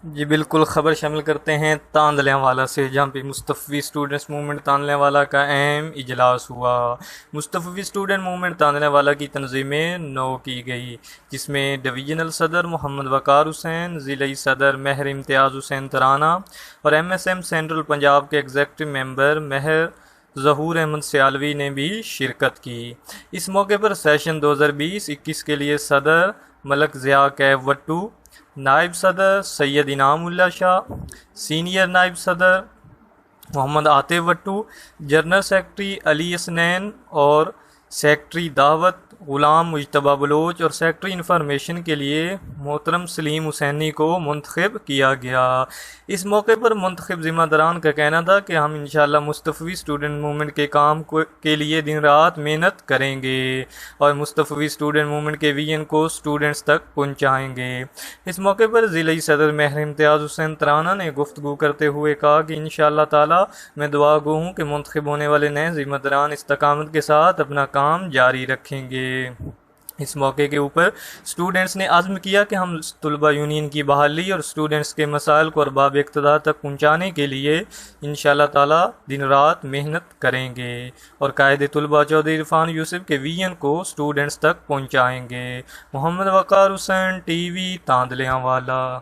جی بالکل، خبر شامل کرتے ہیں تاندلیاں والا سے، جہاں پہ مصطفی اسٹوڈنٹس موومنٹ تاندلیاں والا کا اہم اجلاس ہوا۔ مصطفی اسٹوڈنٹ موومنٹ تاندلیاں والا کی تنظیمیں نو کی گئی، جس میں ڈویژنل صدر محمد وقار حسین، ضلعی صدر مہر امتیاز حسین ترانہ اور M S M central Punjab کے ایگزیکٹو ممبر مہر ظہور احمد سیالوی نے بھی شرکت کی۔ اس موقع پر سیشن 2020-21 کے لیے صدر ملک ضیاء کیب وٹو، نائب صدر سید انعام اللہ شاہ، سینئر نائب صدر محمد عاطف وٹو، جنرل سیکرٹری علی اسنین اور سیکرٹری دعوت غلام مجتبیٰ بلوچ اور سیکرٹری انفارمیشن کے لیے محترم سلیم حسینی کو منتخب کیا گیا۔ اس موقع پر منتخب ذمہ داران کا کہنا تھا کہ ہم انشاءاللہ مصطفی اسٹوڈنٹ موومنٹ کے کام کے لیے دن رات محنت کریں گے اور مصطفی اسٹوڈنٹ موومنٹ کے ویژن کو اسٹوڈنٹس تک پہنچائیں گے۔ اس موقع پر ضلعی صدر مہر امتیاز حسین ترانہ نے گفتگو کرتے ہوئے کہا کہ انشاءاللہ تعالی میں دعا گو ہوں کہ منتخب ہونے والے نئے ذمہ داران استقامت کے ساتھ اپنا کام جاری رکھیں گے۔ اس موقع کے اوپر اسٹوڈنٹس نے عزم کیا کہ ہم طلبہ یونین کی بحالی اور اسٹوڈنٹس کے مسائل کو ارباب اقتدار تک پہنچانے کے لیے انشاءاللہ تعالی دن رات محنت کریں گے اور قائد طلبہ چودھری عرفان یوسف کے ویژن کو اسٹوڈنٹس تک پہنچائیں گے۔ محمد وقار حسین، ٹی وی تاندلیاں والا۔